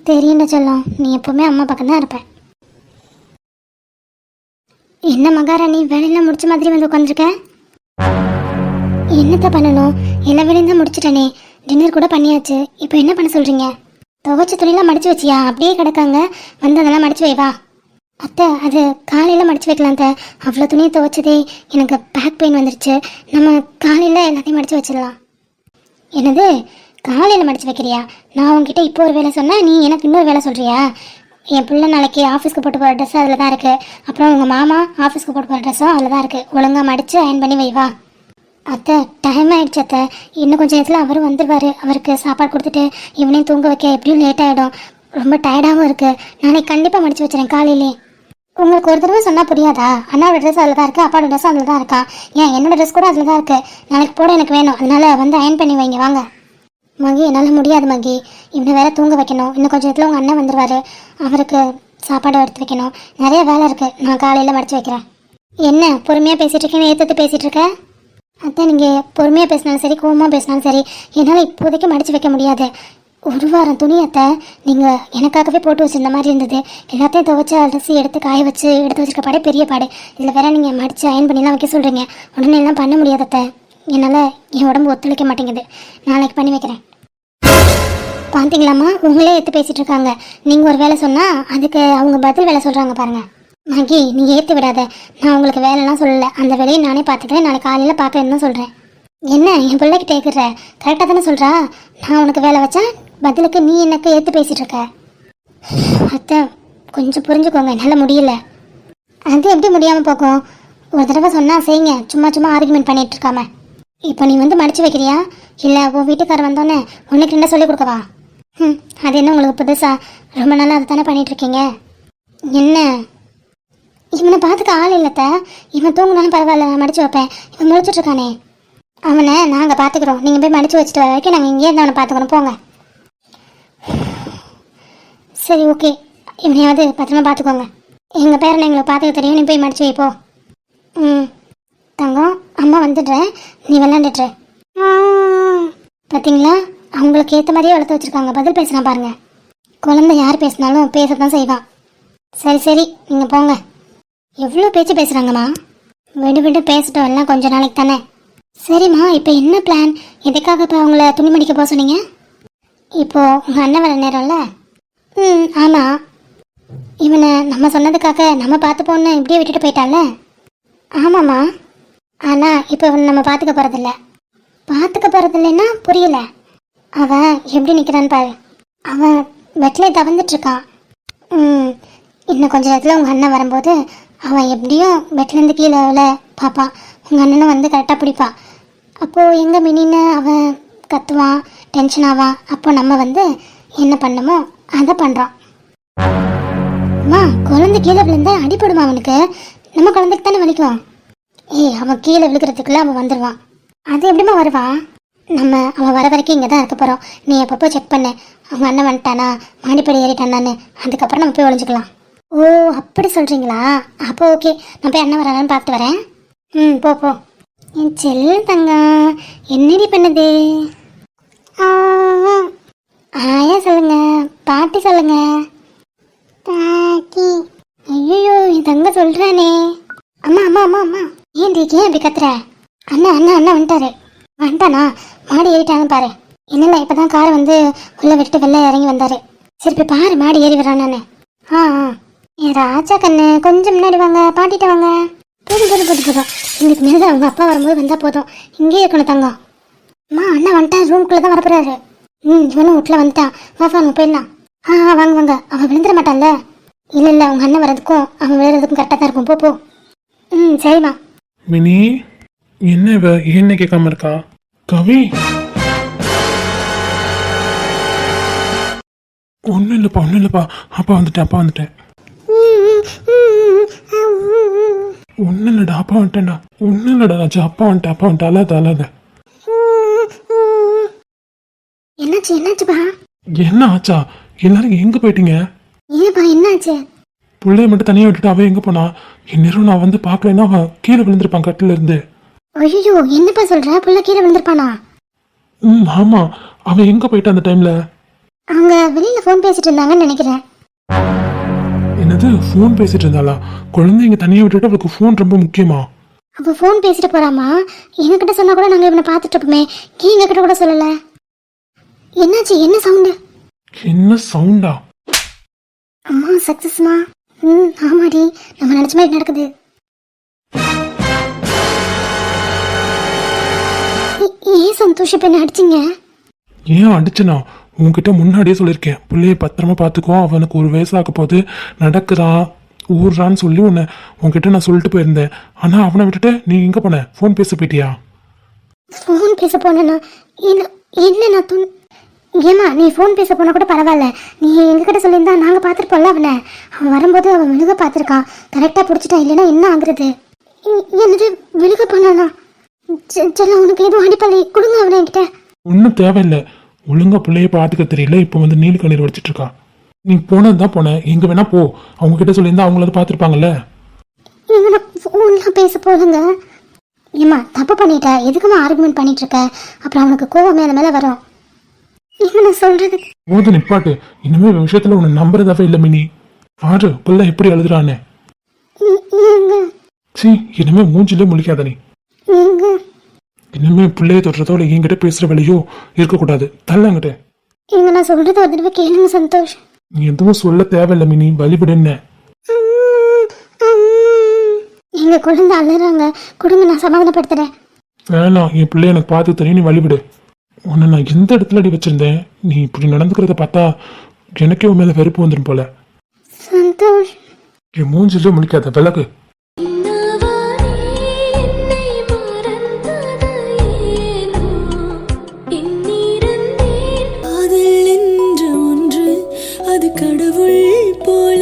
தெரியுண்ட செல்லம், நீ எப்பவுமே அம்மா பக்கம் தான் இருப்ப. என்ன மகாராணி, வேலையெல்லாம் முடிச்ச மாதிரி வந்து உட்காந்துருக்க? என்னத்த பண்ணணும், எல்லா வேலையும் தான் முடிச்சிட்டனே, டின்னர் கூட பண்ணியாச்சு. இப்போ என்ன பண்ண சொல்றீங்க? துவைச்ச துணியெல்லாம் மடிச்சு வச்சியா? அப்படியே கிடக்காங்க, வந்து அதெல்லாம் மடிச்சு வை வா. அத்தை, அது காலையில் மடிச்சு வைக்கலாம் அத்தை. அவ்வளோ துணியை துவைச்சதே எனக்கு பேக் பெயின் வந்துருச்சு. நம்ம காலையில் எல்லாத்தையும் மடிச்சு வச்சிடலாம். என்னது, காலையில் மடிச்சு வைக்கிறியா? நான் உங்ககிட்ட இப்போ ஒரு வேலை சொன்னேன், நீ எனக்கு இன்னொரு வேலை சொல்கிறியா? என் பிள்ளை நாளைக்கு ஆஃபீஸ்க்கு போட்டு போகிற ட்ரெஸ் அதில் தான் இருக்குது. அப்புறம் உங்கள் மாமா ஆஃபீஸ்க்கு போட்டு போகிற ட்ரெஸ்ஸும் அதில் தான் இருக்குது. ஒழுங்காக மடித்து அயன் பண்ணி வை வா. அத்தை, டைம் ஆகிடுச்சு அத்தை. இன்னும் கொஞ்சம் நேரத்தில் அவரும் வந்துடுவார். அவருக்கு சாப்பாடு கொடுத்துட்டு இவனையும் தூங்க வைக்க எப்படியும் லேட் ஆகிடும். ரொம்ப டயர்டாகவும் இருக்குது. நாளைக்கு கண்டிப்பாக மடித்து வச்சுறேன் காலையிலே. உங்களுக்கு ஒரு தடவை சொன்னால் புரியாதா? அண்ணாவோட ட்ரெஸ் அதில் தான் இருக்குது, அப்பாவோட ட்ரெஸ் அதில் தான் இருக்கா. ஏன் என்னோட ட்ரெஸ் கூட அதில் தான் இருக்குது. நாளைக்கு போட எனக்கு வேணும், அதனால் வந்து அயன் பண்ணி வைங்க வாங்க. மகி, என்னால் முடியாது மகி. இவனை வேற தூங்க வைக்கணும். இன்னும் கொஞ்சம் நேரத்தில் உங்கள் அண்ணன் வந்துடுவார். அவருக்கு சாப்பாடு எடுத்து வைக்கணும். நிறைய வேலை இருக்குது. நான் காலையில் மடித்து வைக்கிறேன். என்ன பொறுமையாக பேசிகிட்டு இருக்கேன், ஏற்று பேசிகிட்டு இருக்கேன்? அத்தை, நீங்கள் பொறுமையாக பேசினாலும் சரி, கோவமாக பேசினாலும் சரி, என்னால் இப்போதைக்கு மடித்து வைக்க முடியாது. ஒரு வாரம் துணியத்தை நீங்கள் எனக்காகவே போட்டு வச்சுருந்த மாதிரி இருந்தது. எல்லாத்தையும் துவைச்சி அரிசி எடுத்து காய வச்சு எடுத்து வச்சுருக்க பாடே பெரிய பாடு. இதில் வேற நீங்கள் மடித்து அயன் பண்ணிலாம் வைக்க சொல்கிறீங்க. உடனே எல்லாம் பண்ண முடியாது அத்தை. என்னால் என் உடம்பு ஒத்துழைக்க மாட்டேங்குது. நாளைக்கு பண்ணி வைக்கிறேன். பார்த்தீங்களாம்மா, உங்களே எடுத்து பேசிகிட்டு இருக்காங்க. நீங்கள் ஒரு வேலை சொன்னால் அதுக்கு அவங்க பதில் வேலை சொல்கிறாங்க பாருங்கள். மகி, நீ ஏற்று விடாத. நான் உங்களுக்கு வேலைலாம் சொல்லலை. அந்த வேலையை நானே பார்த்துக்கிறேன். நாளைக்கு காலையில் பார்க்குறேன்னு தான் சொல்கிறேன். என்ன என் பிள்ளைக்கு கேட்குற? கரெக்டாக தானே சொல்கிறா? நான் உனக்கு வேலை வச்சா பதிலுக்கு நீ எனக்கு ஏற்று பேசிகிட்டு இருக்க. அத்தை, கொஞ்சம் புரிஞ்சுக்கோங்க, என்னால் முடியல. அது எப்படி முடியாமல் போகும்? ஒரு தடவை சொன்னால் செய்யுங்க, சும்மா சும்மா ஆர்குமெண்ட் பண்ணிகிட்டு இருக்காம. இப்போ நீ வந்து மடித்து வைக்கிறியா, இல்லை உன் வீட்டுக்காரர் வந்தோன்னே உனக்கு ரெண்டா சொல்லிக் கொடுக்கவா? அது என்ன உங்களுக்கு புதுசா? ரொம்ப நாளாக அதை தானே பண்ணிகிட்ருக்கீங்க. என்ன, இவனை பார்த்துக்க ஆள் இல்லத்த. இவன் தூங்கினாலும் பரவாயில்ல, நான் மடித்து வைப்பேன். இவன் முடிச்சுட்ருக்கானே, அவனை நாங்கள் பார்த்துக்குறோம். நீங்கள் போய் மடித்து வச்சுட்டு வர வரைக்கும் நாங்கள் இங்கேயே இருந்து அவனை பார்த்துக்கணும். போங்க. சரி, ஓகே. இவனையாவது பத்திரமா பார்த்துக்கோங்க. எங்கள் பேரனை எங்களுக்கு பார்த்துக்க தெரியும். நீ போய் மடித்து வைப்போ. தங்கம், அம்மா வந்துடுறேன், நீ விளாண்டுட்ற. பார்த்தீங்களா, அவங்களுக்கு ஏற்ற மாதிரியே வளர்த்து வச்சுருக்காங்க. பதில் பேசுகிறான் பாருங்க. குழந்தை யார் பேசினாலும் பேசத்தான் செய்வான். சரி சரி, நீங்கள் போங்க. எவ்வளோ பேச்சு பேசுகிறாங்கம்மா. விடு விடு பேசிட்டோம், எல்லாம் கொஞ்ச நாளைக்கு தானே. சரிம்மா, இப்போ என்ன பிளான்? எதுக்காக இப்போ அவங்கள துணி மடிக்க போக சொன்னீங்க? இப்போது உங்கள் அண்ணன் வர நேரம்ல. ஆமாம். இவனை நம்ம சொன்னதுக்காக நம்ம பார்த்துப்போன்னு இப்படியே விட்டுட்டு போயிட்டால. ஆமாம்மா. ஆனால் இப்போ இவனை நம்ம பார்த்துக்க போகிறதில்ல. பார்த்துக்க போகிறதில்லைன்னா புரியல. அவன் எப்படி நிற்கிறான்னு பாரு. அவன் வெட்டிலே தவந்துட்டுருக்கான். இன்னும் கொஞ்சம் நேரத்தில் உங்கள் அண்ணன் வரும்போது அவன் எப்படியும் வெட்டிலேருந்து கீழே பார்ப்பான். உங்கள் அண்ணனும் வந்து கரெக்டாக பிடிப்பான். அப்போது எங்கே மினின்னு அவன் கத்துவான், டென்ஷன் ஆவான். அப்போ நம்ம வந்து என்ன பண்ணமோ அதை பண்ணுறான். அம்மா, குழந்தை கீழே விழுந்தா அடிப்படுமா அவனுக்கு? நம்ம குழந்தைக்கு தானே வலிக்கும். அவன் கீழே விழுக்கிறதுக்குள்ளே அவன் வந்துடுவான். அது எப்படிமா வருவான்? அவன் வர வரைக்கும் இங்கே தான் இருக்க போகிறோம். நீ அப்பப்போ செக் பண்ணு, அவங்க அண்ணன் வந்துட்டானா, மாடிப்படி ஏறிட்டானான்னு. அதுக்கப்புறம் நம்ம போய் ஒழிஞ்சிக்கலாம். ஓ, அப்படி சொல்கிறீங்களா? அப்போ ஓகே, நான் போய் அண்ணன் வரான்னு பார்த்துட்டு வரேன். போ போ. என் செல்ல தங்கம், என்னடி பண்ணுது? ஆயா சொல்லுங்க, பாட்டி சொல்லுங்க. பாட்டி. ஐயோ, என் தங்க சொல்கிறானே. அம்மா அம்மா அம்மா அம்மா, ஏன் அப்படி கத்துற? அண்ணா அண்ணா அண்ணா வந்துட்டானா? மாடி ஏறிட்டான்னு பாரு. என்னல, இப்போ தான் காரை வந்து உள்ளே விட்டு வெளில இறங்கி வந்தார். சரி போய் பாரு, மாடி ஏறி வரானு. என் ராஜா கண்ணு, கொஞ்சம் முன்னாடி வாங்க, பாட்டிட்ட வாங்க. போதும். இதுக்கு மேலே அவங்க அப்பா வரும்போது வந்தால் போதும். இங்கேயே இருக்கணும் தங்கம். அம்மா, அண்ணா வந்துட்டா, ரூம்குள்ளே தான் வரப்போறாரு. இவனும் வீட்டில் வந்துட்டான். வாஃபா, அவங்க போயிடலாம். வாங்க. அவன் விழுந்துட மாட்டான்ல? இல்லை, அவங்க அண்ணன் வர்றதுக்கும் அவன் விழுறதுக்கும் கரெக்டாக தான் இருக்கும். போ. சரிம்மா. மினி, என்ன இவ என்ன கேட்காம இருக்கா? கவி, ஒன்றும் இல்லைப்பா. அப்பா வந்துட்டேன். ஒன்றும் இல்லைடா, அப்பா வந்துட்டேன்டா. ஒன்றும் இல்லைடா ராஜா, அப்பா வந்துட்டேன். அல்லாத. என்னாச்சுப்பா? என்ன ஆச்சா? எல்லாரும் எங்க போயிட்டீங்க? ஏப்பா, என்னாச்சு? பிள்ளைய மட்டும் தனியாக விட்டுட்டு அவன் எங்கே போனா? இந்நேரம் நான் வந்து பார்க்கலன்னா அவன் கீழே விழுந்திருப்பான் கட்டில இருந்து. ஐயோ, என்னப்பா சொல்ற? புள்ள கீழே விழுந்திருப்பானா? ஆமா. அவன் எங்க போயிட்டான் அந்த டைம்ல? அவங்க வெளியில் ஃபோன் பேசிட்டு இருந்தாங்கன்னு நினைக்கிறேன். என்னது ஃபோன் பேசிட்டு இருந்தாளா? குழந்தைங்க தனியாக விட்டுட்டு அவளுக்கு ஃபோன் ரொம்ப முக்கியமா? அப்போ ஃபோன் பேசிட்டு போகிறாமா? எங்ககிட்ட சொன்னால் கூட நாங்கள் இவனை பார்த்துட்டு இருப்போமே, ஏன் எங்ககிட்ட கூட சொல்லலை? என்னாச்சு? என்ன சவுண்டு? என்ன சவுண்டா? அம்மா சக்ஸஸ்மா. ஆமாடி, நம்ம நினச்ச மாதிரி நடக்குது. ஏன் சந்தோஷ் இப்போ என்ன அடிச்சிங்க? ஏன் அடிச்சனா? உன்கிட்ட முன்னாடியே சொல்லியிருக்கேன், பிள்ளைய பத்திரமா பார்த்துக்கோ, அவனுக்கு ஒரு வயசாக போது நடக்கிறான் ஊர்றான்னு சொல்லி உன்கிட்ட நான் சொல்லிட்டு போயிருந்தேன். ஆனால் அவனை விட்டுட்டு நீ எங்கே போன? ஃபோன் பேச போயிட்டியா? ஃபோன் பேச போனேண்ணா? என்ன நான் ஏமா, நீ ஃபோன் பேச போனால் கூட பரவாயில்ல, நீ எங்ககிட்ட சொல்லியிருந்தா நாங்கள் பார்த்துருப்போம்ல அவனை. அவன் வரும்போது அவன் விழுக பார்த்துருக்கான், கரெக்டாக பிடிச்சிட்டான், இல்லைன்னா என்ன ஆகுறது? என்னது விழுக போனானா? செல்லம், உனக்கு எதுவும் அடிப்படை கொடுங்க அவனை என்கிட்ட. ஒன்றும் தேவையில்லை, ஒழுங்கா பிள்ளைய பார்த்துக்க தெரியல, இப்போ வந்து நீல் கண்ணீர் வடிச்சிட்டு இருக்கா. நீ போனது தான் போன, எங்கே வேணா போ. அவங்க கிட்ட சொல்லியிருந்தா அவங்களாவது பார்த்துருப்பாங்கல்ல. இவனை ஃபோன்லாம் பேச போதுங்க. ஏம்மா தப்பு பண்ணிட்ட, எதுக்குமா ஆர்குமெண்ட் பண்ணிட்டு இருக்க? அப்புறம் அவனுக்கு கோவமே அந்த மேலே வரும். இவனை சொல்றது போது நிப்பாட்டு. இனிமே விஷயத்துல உன்னை நம்புறதாவே இல்லை மினி. ஆறு பிள்ளை எப்படி எழுதுறானே. சி, இனிமே மூஞ்சிலே முழிக்காத நீ. இனிமே பிள்ளைய தொடுறதோ இல்லை என்கிட்ட பேசுற வேலையோ இருக்கக்கூடாது. தள்ளங்கிட்ட இவங்க நான் சொல்றது ஒரு தடவை கேளுங்க சந்தோஷ். நீ எதுவும் சொல்ல தேவையில்லை மினி, வழிவிடுன்னு. எங்க குழந்தை அழுறாங்க, கொடுங்க நான் சமாதானப்படுத்துறேன். வேணாம், என் பிள்ளைய எனக்கு பார்த்து தெரியும், நீ வழிவிடு. உன்னை நான் எந்த இடத்துல அடி வச்சிருந்தேன்? நீ இப்படி நடந்துக்கிறத பார்த்தா எனக்கே உன் மேல வெறுப்பு வந்துடும் போல. சந்தோஷ், என் மூஞ்சிலே முழிக்காத, விலகு. கடவுள் போல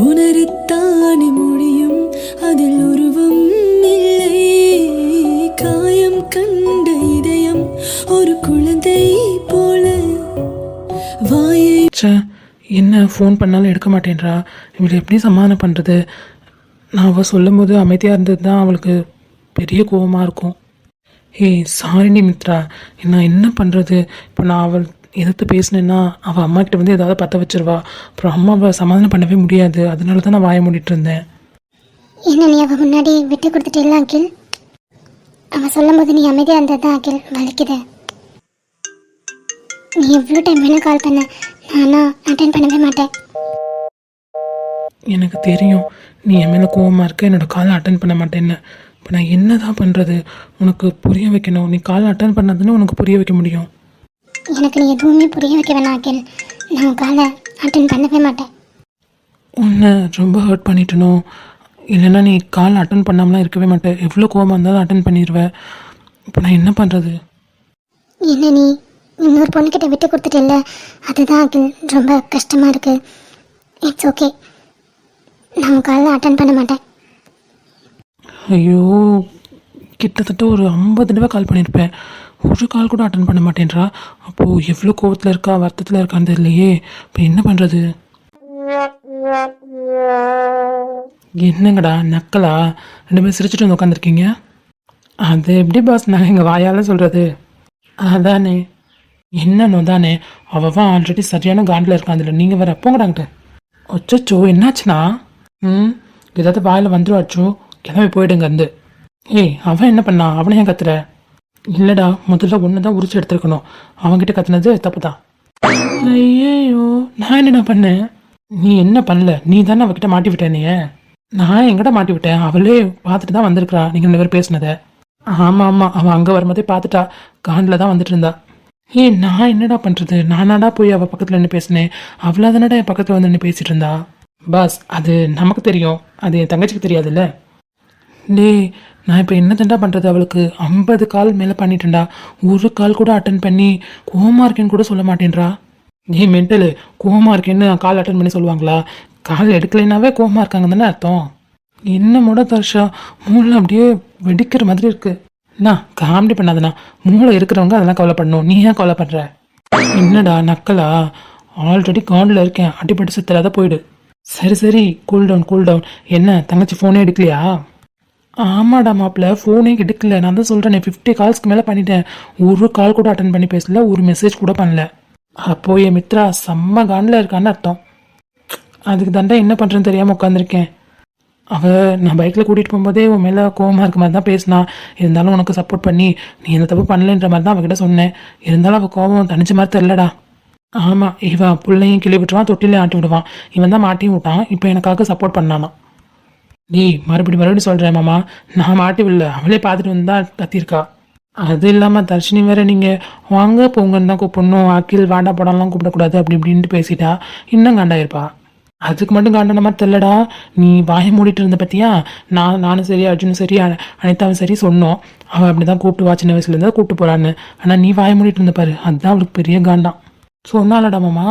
உணரத்தானே முடியும், அதில் உருவம் இல்லை. காயம் கண்ட இதயம் ஒரு குழந்தை போல வாயை. என்ன ஃபோன் பண்ணாலும் எடுக்க மாட்டேன்றா, இவளை எப்படி சமாதானம் பண்ணுறது? நான் அவள் சொல்லும் போது அமைதியாக இருந்தது தான் அவளுக்கு பெரிய கோபமாக இருக்கும். ஏய் சாரினி மித்ரா, நான் என்ன பண்ணுறது? இப்போ நான் அவள் எதிர்த்து பேசினேன்னா அவள் அம்மாக்கிட்ட வந்து ஏதாவது பற்ற வச்சிருவா, அப்புறம் அம்மாவை சமாதானம் பண்ணவே முடியாது. அதனால தான் நான் வாய மூடிட்டு இருந்தேன். என்ன நீ அவள் முன்னாடி விட்டு கொடுத்துட்டு இல்லை அகில்? அவள் சொல்லும் போது நீ அமைதியாக இருந்தது தான் அகில் வலிக்குது. நீ எவ்வளோ டைம் வேணால் கால் பண்ண, நானும் அட்டென்ட் பண்ணவே மாட்டேன். எனக்கு தெரியும் நீ என் மேலே கோவமாக இருக்க, என்னோடய காலை அட்டன் பண்ண மாட்டேன்னு. இப்போ நான் என்ன தான் பண்ணுறது? உனக்கு புரிய வைக்கணும். நீ காலை அட்டன் பண்ணாதுன்னு உனக்கு புரிய வைக்க முடியும். எனக்கு நீ எதுவுமே புரிய வைக்க வேணாம் அகில், நான் காலை அட்டன் பண்ணவே மாட்டேன். உன்னை ரொம்ப ஹர்ட் பண்ணிட்டனோ? இல்லைன்னா நீ கால் அட்டன் பண்ணாமலாம் இருக்கவே மாட்டேன். எவ்வளோ கோவமாக இருந்தாலும் அட்டன் பண்ணிடுவேன். இப்போ நான் என்ன பண்ணுறது? என்ன நீ இன்னொரு பொண்ணுக்கிட்ட விட்டு கொடுத்துட்டு இல்லை, அதுதான் அகில் ரொம்ப கஷ்டமாக இருக்குது. இட்ஸ் ஓகே, நான் காலை அட்டன் பண்ண மாட்டேன். ஐயோ, கிட்டத்தட்ட ஒரு 50 தடவை கால் பண்ணியிருப்பேன், ஒரு கால் கூட அட்டன் பண்ண மாட்டேன்றா. அப்போது எவ்வளோ கோவத்தில் இருக்கா, வருத்தத்தில் இருக்கான்னு தெரியலையே. இப்போ என்ன பண்ணுறது? என்னங்கடா நக்கலா? 2 பேரும் சிரிச்சுட்டு வந்து உட்காந்துருக்கீங்க. அது எப்படி பாஸ் நான் எங்கள் வாயால் சொல்கிறது? அதானே, என்னன்னு தானே, அவன் ஆல்ரெடி சரியான காண்டில் இருக்கான். அதில் நீங்கள் வேறு அப்போங்கடாங்கிட்ட. ஒச்சோ என்னாச்சுண்ணா? ஏதாவது வாயில் வந்துருவாச்சோ, கிளம்பி போயிடுங்க வந்து. ஏய் அவன் என்ன பண்ணா? அவனை ஏன் கத்துற? இல்லைடா, முதல்ல ஒன்று தான் உரிச்சு எடுத்துருக்கணும். அவன்கிட்ட கத்துனது தப்பு தான். ஐயோ, நான் என்னடா பண்ணேன்? நீ என்ன பண்ணல, நீ தானே அவகிட்ட மாட்டி விட்டேனே. நான் எங்கிட்ட மாட்டி விட்டேன்? அவளே பார்த்துட்டு தான் வந்திருக்கிறா நீங்கள் 2 பேரும் பேசினதை. ஆமாம், அவன் அங்கே வரும்போதே பார்த்துட்டா, காண்டில் தான் வந்துட்டு இருந்தா. ஏய் நான் என்னடா பண்ணுறது? நானாடா போய் அவள் பக்கத்தில் நின்று பேசினேன், அவளா தானடா என் பக்கத்தில் வந்து நின்று பேசிகிட்டு இருந்தா. பாஸ் அது நமக்கு தெரியும், அது என் தங்கச்சிக்கு தெரியாதுல்ல. டே நான் இப்போ என்ன தண்டா பண்ணுறது? அவளுக்கு 50 கால் மேலே பண்ணிட்டேன்டா, ஒரு கால் கூட அட்டன் பண்ணி கோவமாக இருக்கேன்னு கூட சொல்ல மாட்டேன்றா. நீ மென்டலு, கோவமாக இருக்கேன்னு கால் அட்டன் பண்ணி சொல்லுவாங்களா? கால் எடுக்கலைனாவே கோவமாக இருக்காங்க தானே அர்த்தம். என்னமோட தர்ஷா, மூளை அப்படியே வெடிக்கிற மாதிரி இருக்கு. நான் காமெடி பண்ணாதண்ணா, மூளை இருக்கிறவங்க அதெல்லாம் கவலைப்படணும், நீ ஏன் கவலைப்படுற? என்னடா நக்கலா? ஆல்ரெடி காண்டில் இருக்கேன், அடிப்பட்டு சுத்தலாத போயிடு. சரி கூல் டவுன். என்ன தங்கச்சி ஃபோனே எடுக்கலையா? ஆமாடா மாப்பிள்ள, ஃபோனே எடுக்கல. நான் தான் சொல்கிறேன் 50 கால்ஸ்க்கு மேலே பண்ணிட்டேன், ஒரு கால் கூட அட்டன் பண்ணி பேசல, ஒரு மெசேஜ் கூட பண்ணல. அப்போ என் மித்ரா செம்ம காண்டில் இருக்கான்னு அர்த்தம். அதுக்கு தாண்டா என்ன பண்ணுறேன்னு தெரியாமல் உட்காந்துருக்கேன். நான் பைக்கில் கூட்டிகிட்டு போகும்போதே உன் மேலே கோவமாக இருக்க மாதிரி தான் பேசினா. இருந்தாலும் உனக்கு சப்போர்ட் பண்ணி நீ எந்த தப்பு பண்ணலன்ற மாதிரி தான் அவகிட்ட சொன்னேன். இருந்தாலும் அவள் கோவம் தனிச்ச மாதிரி தெரிலடா. ஆமாம், இவன் பிள்ளையும் கிளி விட்டுருவான், தொட்டிலையும் ஆட்டி விடுவான். இவன் தான் மாட்டியும் விட்டான். இப்போ எனக்காக சப்போர்ட் பண்ணானா. மறுபடியும் சொல்கிறேன் மாமா, நான் மாட்டி விடல, அவளே பார்த்துட்டு வந்து தான் கத்தியிருக்கா. அது இல்லாமல் தர்ஷினி வேற நீங்கள் வாங்க போங்கன்னு தான் கூப்பிடணும், அக்கில் வாண்டா போடாலாம் கூப்பிடக்கூடாது அப்படி இப்படின்ட்டு பேசிட்டா. இன்னும் காண்டாயிருப்பா. அதுக்கு மட்டும் காண்டான மாதிரி தெரியலடா. நீ வாயை மூடிட்டு இருந்த பற்றியா? நானும் சரி அர்ஜுனும் சரி அனிதாவும் சரி சொன்னோம், அவள் அப்படி தான் கூப்பிட்டு வா, சின்ன வயசுலேருந்து கூப்பிட்டு போகிறான்னு. ஆனால் நீ வாயை மூடிட்டு இருந்த பாரு, அதுதான் அவளுக்கு பெரிய காண்டாம். சொன்னாலடா மாமா?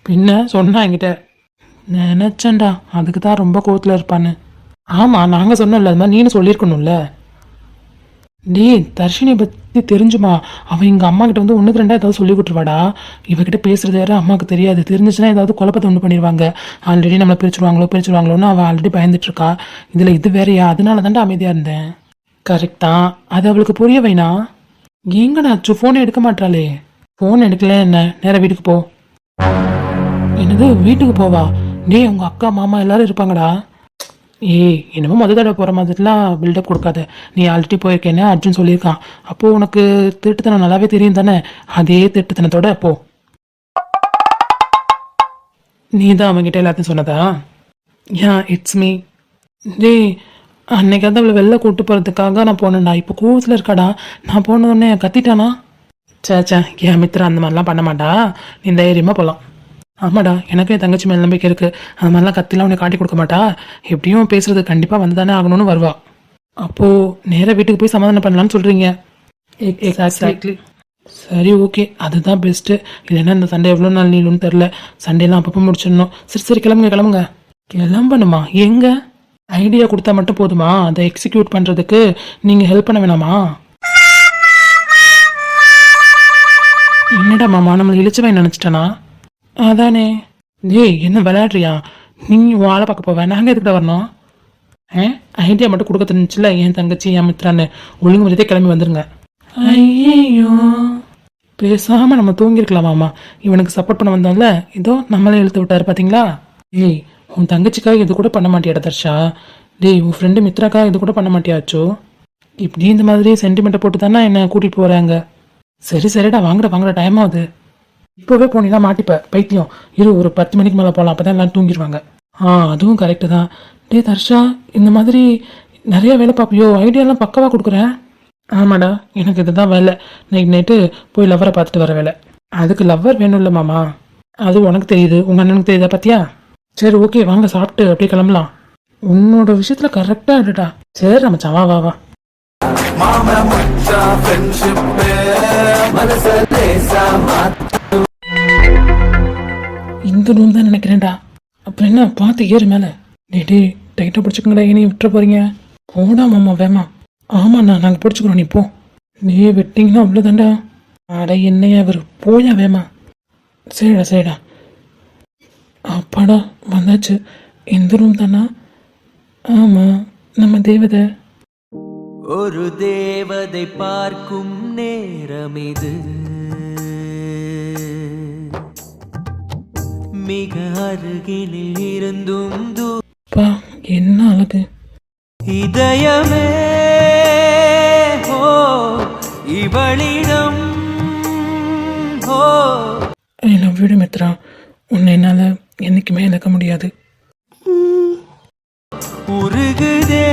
பின்ன சொன்னா என்கிட்ட. நினச்சேன்டா, அதுக்கு தான் ரொம்ப கோவத்தில் இருப்பான்னு. ஆமாம், நாங்கள் சொன்னோம்ல, அது மாதிரி நீனு சொல்லியிருக்கணும்ல. தர்ஷினியை பற்றி தெரிஞ்சுமா? அவன் எங்கள் அம்மா கிட்ட வந்து 1க்கு 2 ஏதாவது சொல்லி விட்டுருவாடா. இவகிட்ட பேசுறது வேற அம்மாவுக்கு தெரியாது. தெரிஞ்சிச்சுன்னா ஏதாவது குழப்பத்தை ஒன்று பண்ணிடுவாங்க. ஆல்ரெடி நம்மளை பிரிச்சுருவாங்களோன்னு அவள் ஆல்ரெடி பயந்துட்டு இருக்கா. இதில் இது வேறையா? அதனால தான்டா அமைதியாக இருந்தேன். கரெக்ட் தான், அது அவளுக்கு புரிய வைனா. எங்கடா ஃபோனை எடுக்க மாட்டாளே? ஃபோன் எடுக்கல என்ன, நேராக வீட்டுக்கு போ. என்னது வீட்டுக்கு போவா? உங்கள் அக்கா மாமா எல்லாரும் இருப்பாங்கடா. என்னமோ தடவை போகிற மாதிரிலாம் பில்டப் கொடுக்காத. நீ ஆல்ரெடி போயிருக்கேன்னு அர்ஜுன் சொல்லியிருக்கான். அப்போது உனக்கு திருட்டுத்தனம் நல்லாவே தெரியும் தானே? அதே திருட்டுத்தனத்தோட போ. நீ தான் அவங்ககிட்ட எல்லாத்தையும் சொன்னதா? It's me. அன்னைக்கு வந்து அவளை வெளில கூப்பிட்டு போகிறதுக்காக நான் போனேன்டா. இப்போ கோவத்தில் இருக்காடா. நான் போனோடனே கத்திட்டானா? சேச்சா, என் மித்ரா அந்த மாதிரிலாம் பண்ண மாட்டா. நீ தைரியமாக போகலாம். ஆமாடா, எனக்கும் என் தங்கச்சி மேல் நம்பிக்கை இருக்குது. அந்த மாதிரிலாம் கத்திலாம் உன்னை காட்டி கொடுக்க மாட்டா. எப்படியும் பேசுறது கண்டிப்பாக வந்து தானே ஆகணும்னு வருவா. அப்போது நேராக வீட்டுக்கு போய் சமாதானம் பண்ணலான்னு சொல்கிறீங்க? எக்ஸாக்ட்லி. சரி, ஓகே, அதுதான் பெஸ்ட்டு. இல்லைன்னா இந்த சண்டே எவ்வளோ நாள் நீளுன்னு தெரில. சண்டேலாம் அப்பப்போ முடிச்சிடணும். சரி கிளம்புங்க. கிளம்பணுமா? எங்கே? ஐடியா கொடுத்தா மட்டும் போதுமா? அதை எக்ஸிக்யூட் பண்ணுறதுக்கு நீங்கள் ஹெல்ப் பண்ண வேணாமா? என்னடா மாமா, நம்மளை இழிச்சவன் நினச்சிட்டனா? அதானே. என்ன விளையாடுறியா? நீ வாழை பார்க்க போவேன், நாங்கள் எதுக்கிட்ட வரணும்? ஐடியா மட்டும் கொடுக்க தெரிஞ்சுல என் தங்கச்சி என் மித்ரான்னு. ஒழுங்கு மதியத்தை கிளம்பி வந்துருங்க. ஐயோ, பேசாமல் நம்ம தூங்கியிருக்கலாமாம்மா. இவனுக்கு சப்போர்ட் பண்ண வந்தால இதோ நம்மளே இழுத்து விட்டாரு பார்த்தீங்களா? உன் தங்கச்சிக்காக இது கூட பண்ண மாட்டியாடா தர்ஷா? உன் ஃப்ரெண்டு மித்ராக்காக இது கூட பண்ண மாட்டியாச்சோ? இப்படி இந்த மாதிரி சென்டிமெண்ட்டை போட்டு தானே என்னை கூட்டிகிட்டு போகிறாங்க. சரிடா, வாங்கடா, டைம் ஆகுது. இப்போவே போனீங்கன்னா மாட்டிப்ப, பைத்தியம். ஒரு 10 மணிக்கு மேலே போகலாம், அப்போ தான் எல்லாம் தூங்கிடுவாங்க. அதுவும் கரெக்டு தான். தர்ஷா, இந்த மாதிரி நிறைய வேலை பார்ப்பியோ? ஐடியாலாம் பக்கவாக கொடுக்குறேன். ஆமாடா, எனக்கு இதுதான் வேலை. நைட்டு போய் லவ்வரை பார்த்துட்டு வர வேலை. அதுக்கு லவ்வர் வேணும்ல மாமா? அது உனக்கு தெரியுது, உங்கள் அண்ணனுக்கு தெரியுதா பார்த்தியா? சரி, ஓகே, வாங்க சாப்பிட்டு அப்படியே கிளம்பலாம். உன்னோட விஷயத்தில் கரெக்டாக இருடா. சரி மச்சான், வா. இந்த ரூம் தான் நினைக்கிறேன்டா. அப்புறம் என்ன, பார்த்து ஏறு மேலே. டைட்டாக பிடிச்சிக்கோங்கடா, இனி விட்டுற போறீங்க. போடா மாமா, வேமா. ஆமாண்ணா, நாங்கள் பிடிச்சிக்கிறோம், நீ போ. நீ விட்டீங்கன்னா அவ்வளோதாண்டா. அட என்னையா இவர், போயா வேமா. சரிடா. அப்பாடா, வந்தாச்சு. இந்த ரூம் தானா? ஆமாம், நம்ம தேவதை. ஒரு தேவதை பார்க்கும் நேரம் இது, மிக அருகினில் இருந்தும் பா, என்ன அழகு. இதயமே இவளிடம் என்னை விடு மித்ரா, உன்னை என்னால் என்னைக்குமே இழக்க முடியாது. உருகுதே